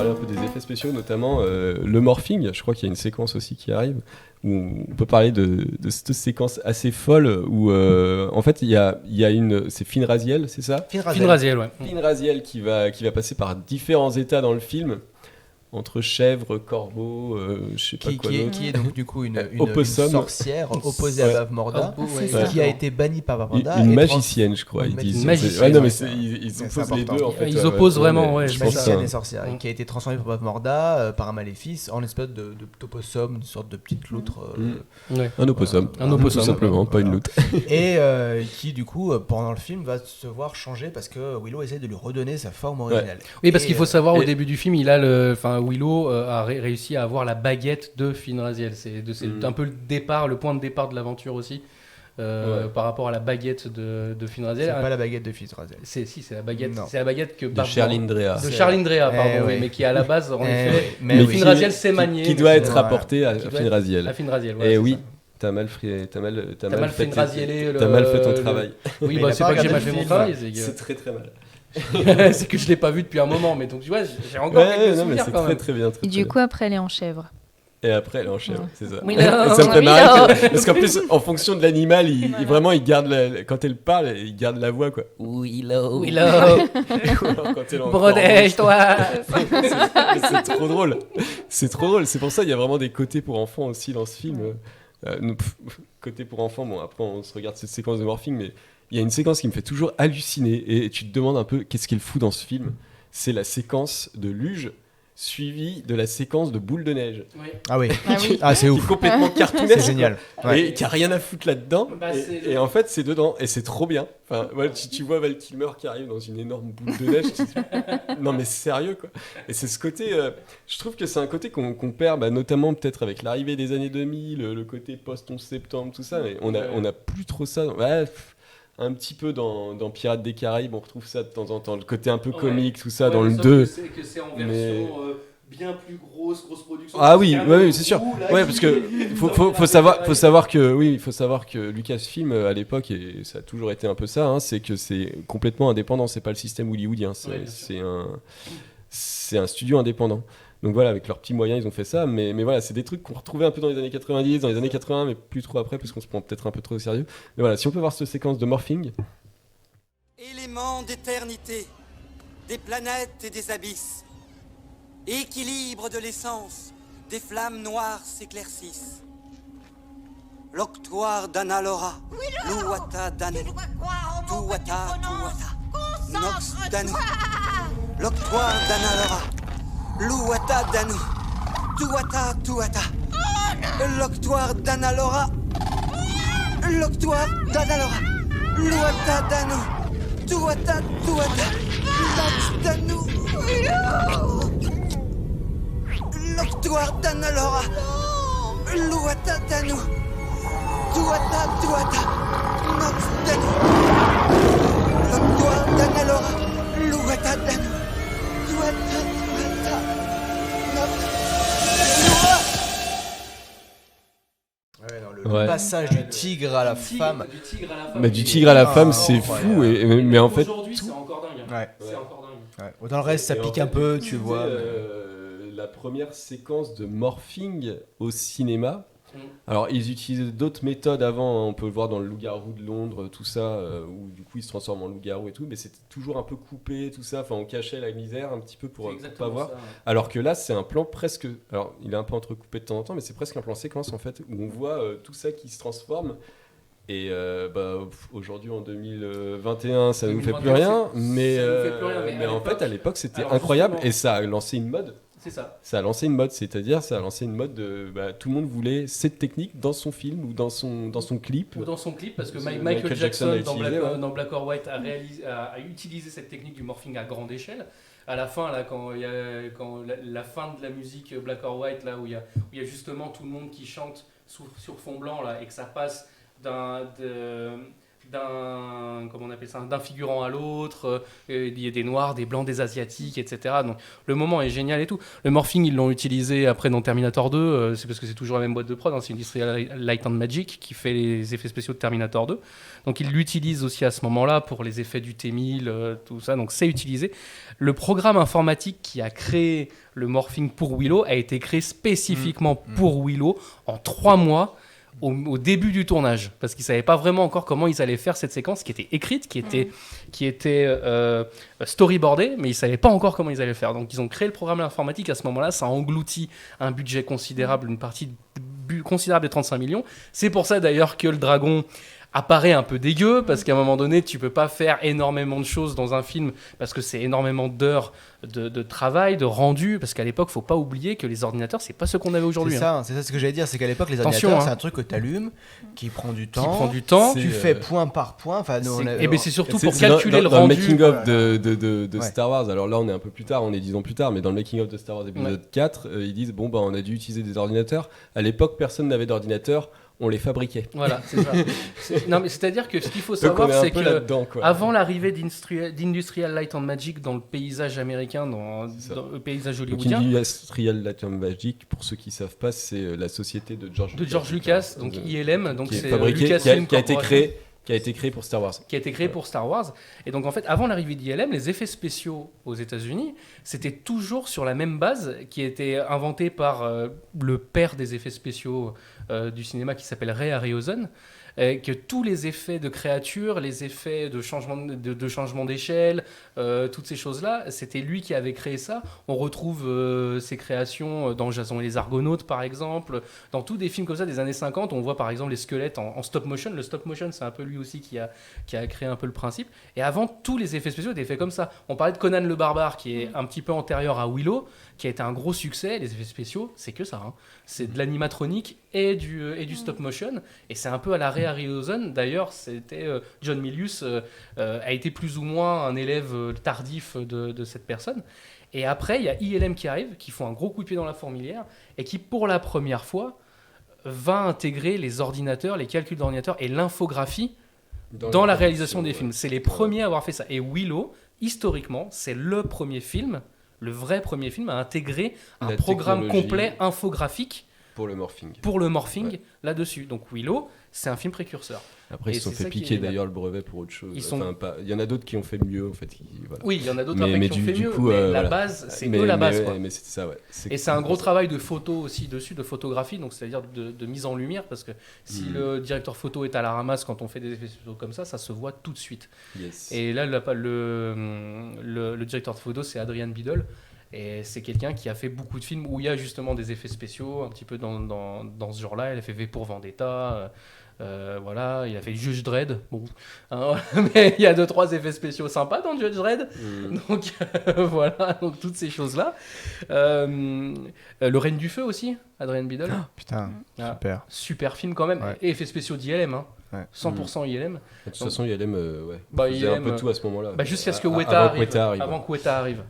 parler un peu des effets spéciaux, notamment le morphing. Je crois qu'il y a une séquence aussi qui arrive où on peut parler de cette séquence assez folle où en fait il y a une, c'est Finn Raziel, c'est ça? Finn Raziel, ouais. Finn Raziel qui va passer par différents états dans le film. Entre chèvre, corbeau, je sais pas quoi d'autre. Qui est donc du coup une sorcière opposée à Bavmorda, qui a été bannie par Bavmorda. Une magicienne, je crois. Ils disent. Magicienne. Non, mais ils opposent les deux en fait. Ils opposent vraiment, ouais. Magicienne et sorcière, qui a été transformée par Bavmorda par un maléfice en espèce de topossum, une sorte de petite loutre. Un opossum. Un opossum, tout simplement, pas une loutre. Et qui du coup, pendant le film, va se voir changer parce que Willow essaie de lui redonner sa forme originale. Oui, parce qu'il faut savoir au début du film, il a Willow a réussi à avoir la baguette de Finn Raziel. C'est un peu le point de départ de l'aventure aussi, par rapport à la baguette de Finn Raziel. C'est pas la baguette de Finn Raziel. C'est la baguette. C'est la baguette que de Charline Drea. De Charline Drea, pardon, mais qui est à la base en effet. Mais Finn Raziel sait manier. Qui doit être apporté à Finn Raziel. À Finn Raziel. Et oui. T'as mal fait ton travail. Oui, c'est pas que j'ai mal fait mon travail. C'est très très mal. C'est que je l'ai pas vu depuis un moment, mais donc tu vois, j'ai encore quelques souvenirs quand même. Très bien. Et du coup, après, elle est en chèvre. Et après, elle est en chèvre, c'est ça. Oui, ça me fait marrer parce qu'en plus, en fonction de l'animal, il garde quand elle parle, il garde la voix quoi. Willow. Protège-toi. C'est trop drôle. C'est trop drôle. C'est pour ça il y a vraiment des côtés pour enfants aussi dans ce film. Côté pour enfants, bon après on se regarde cette séquence de morphing, mais il y a une séquence qui me fait toujours halluciner et tu te demandes un peu qu'est-ce qu'il fout dans ce film. C'est la séquence de luge suivie de la séquence de boule de neige. Oui. Ah oui. C'est ouf. Complètement cartoonesque. C'est génial. Et qui a rien à foutre là-dedans. Et en fait, c'est dedans et c'est trop bien. Enfin, tu vois Val Kilmer qui arrive dans une énorme boule de neige. Non mais sérieux quoi. Et c'est ce côté. Je trouve que c'est un côté qu'on perd, notamment peut-être avec l'arrivée des années 2000, le côté post-11 septembre, tout ça. Mais on a plus trop ça. Un petit peu dans Pirates des Caraïbes, on retrouve ça de temps en temps, le côté un peu comique, tout ça, dans le 2. Que c'est en version bien plus grosse production. Ah oui, c'est sûr. Parce que faut savoir que Lucasfilm à l'époque, et ça a toujours été un peu ça, c'est que c'est complètement indépendant, c'est pas le système hollywoodien, c'est un studio indépendant. Donc voilà, avec leurs petits moyens, ils ont fait ça. Mais voilà, c'est des trucs qu'on retrouvait un peu dans les années 90, dans les années 80, mais plus trop après, parce qu'on se prend peut-être un peu trop au sérieux. Mais voilà, si on peut voir cette séquence de morphing. Éléments d'éternité, des planètes et des abysses. Équilibre de l'essence, des flammes noires s'éclaircissent. L'octoire d'Analora, Luwata Danu, Tuwata, Nox Danu. L'octoire d'Analora. Luwata Danu, Tuwata, l'octoire d'Analora, l'octoire d'Analora, Luwata Danu, Tuwata, Nox Danu, l'octoire d'Analora, Luwata Danu, Tuwata, Nox Danu, l'octoire d'Analora, Luwata Danu, Tuwata. Le passage du tigre à la femme. Du tigre à la femme, c'est fou. Mais en fait. Aujourd'hui, c'est encore dingue. C'est encore dingue. Dans le reste, ça pique un peu, tu vois. La première séquence de morphing au cinéma. Alors, ils utilisaient d'autres méthodes avant, on peut le voir dans le Loup-garou de Londres, tout ça, où du coup ils se transforment en loup-garou et tout, mais c'était toujours un peu coupé, tout ça, enfin on cachait la misère un petit peu pour pas voir. Ça, ouais. Alors que là, c'est un plan presque, alors il est un peu entrecoupé de temps en temps, mais c'est presque un plan séquence en fait, où on voit tout ça qui se transforme. Et aujourd'hui en 2021 ça ne nous fait plus rien, mais en fait à l'époque c'était incroyable et ça a lancé une mode. C'est ça. Ça a lancé une mode, c'est-à-dire ça a lancé une mode de tout le monde voulait cette technique dans son film ou dans son clip. Ou dans son clip parce que Michael Jackson dans Black or White a utilisé cette technique du morphing à grande échelle. À la fin, là, quand la fin de la musique Black or White, là où il y a justement tout le monde qui chante sur fond blanc là et que ça passe d'un appelait ça, d'un figurant à l'autre, il y a des noirs, des blancs, des asiatiques, etc. Donc le moment est génial et tout. Le morphing, ils l'ont utilisé après dans Terminator 2, c'est parce que c'est toujours la même boîte de prod, c'est Industrial Light and Magic qui fait les effets spéciaux de Terminator 2. Donc ils l'utilisent aussi à ce moment-là pour les effets du T-1000, tout ça, donc c'est utilisé. Le programme informatique qui a créé le morphing pour Willow a été créé spécifiquement pour Willow en 3 mois au début du tournage, parce qu'ils ne savaient pas vraiment encore comment ils allaient faire cette séquence qui était écrite, qui était storyboardée, mais ils ne savaient pas encore comment ils allaient faire. Donc ils ont créé le programme informatique à ce moment-là, ça a englouti un budget considérable, une partie considérable des 35 millions. C'est pour ça d'ailleurs que le dragon apparaît un peu dégueu, parce qu'à un moment donné, tu peux pas faire énormément de choses dans un film, parce que c'est énormément d'heures de travail, de rendu, parce qu'à l'époque, faut pas oublier que les ordinateurs, c'est pas ce qu'on avait aujourd'hui. C'est ça ce que j'allais dire, c'est qu'à l'époque, les ordinateurs, c'est un truc que tu allumes, qui prend du temps, tu fais point par point. Et ben c'est surtout pour calculer le rendu. Dans le making-of de Star Wars, alors là, on est un peu plus tard, on est 10 ans plus tard, mais dans le making-of de Star Wars épisode 4, ils disent, on a dû utiliser des ordinateurs. À l'époque, personne n'avait d'ordinateur. On les fabriquait. Voilà, c'est ça. Non, mais c'est-à-dire que ce qu'il faut savoir, c'est que avant l'arrivée d'Industrial Light and Magic dans le paysage américain, dans le paysage hollywoodien. Industrial Light and Magic, pour ceux qui ne savent pas, c'est la société de George Lucas, donc ILM, donc qui est c'est fabriqué, Lucasfilm qui a été créé pour Star Wars. Qui a été créé pour Star Wars. Et donc, en fait, avant l'arrivée d'ILM, les effets spéciaux aux États-Unis, c'était toujours sur la même base qui était inventée par le père des effets spéciaux du cinéma qui s'appelle Ray Harryhausen. Que tous les effets de créatures, les effets de changement d'échelle, toutes ces choses-là, c'était lui qui avait créé ça. On retrouve ces créations dans Jason et les Argonautes, par exemple, dans tous des films comme ça des années 50. On voit par exemple les squelettes en stop motion. Le stop motion, c'est un peu lui aussi qui a créé un peu le principe. Et avant, tous les effets spéciaux étaient faits comme ça. On parlait de Conan le Barbare, qui est un petit peu antérieur à Willow, qui a été un gros succès. Les effets spéciaux, c'est que ça. C'est de l'animatronique et du stop motion. Et c'est un peu à la Ray Harryhausen. D'ailleurs, c'était John Milius a été plus ou moins un élève tardif de cette personne. Et après, il y a ILM qui arrive, qui font un gros coup de pied dans la fourmilière et qui, pour la première fois, va intégrer les ordinateurs, les calculs d'ordinateurs et l'infographie dans la réalisation des films. C'est les premiers à avoir fait ça. Et Willow, historiquement, c'est le premier film, le vrai premier film à intégrer un programme complet infographique pour le morphing là-dessus. Donc Willow, c'est un film précurseur. Après, ils se sont fait piquer d'ailleurs le brevet pour autre chose. Il y en a d'autres qui ont fait mieux en fait. Voilà. Oui, il y en a d'autres qui ont fait mieux, mais la base, c'est la base. Mais c'est ça, ouais. Et c'est un gros travail de photo aussi dessus, de photographie, donc c'est-à-dire de mise en lumière, parce que si le directeur photo est à la ramasse quand on fait des effets spéciaux comme ça se voit tout de suite. Yes. Et là, le directeur de photo, c'est Adrian Biddle. Et c'est quelqu'un qui a fait beaucoup de films où il y a justement des effets spéciaux, un petit peu dans ce genre-là. Il a fait V pour Vendetta, voilà, il a fait Judge Dredd. Bon, mais il y a 2-3 effets spéciaux sympas dans Judge Dredd. Donc voilà, donc toutes ces choses-là. Le Règne du Feu aussi, Adrian Biddle. Oh, putain, super. Super film quand même. Ouais. Et effets spéciaux d'ILM. 100% ILM. De toute façon, ILM, il faisait un peu tout à ce moment-là. Jusqu'à ce que Weta arrive. Avant que Weta arrive.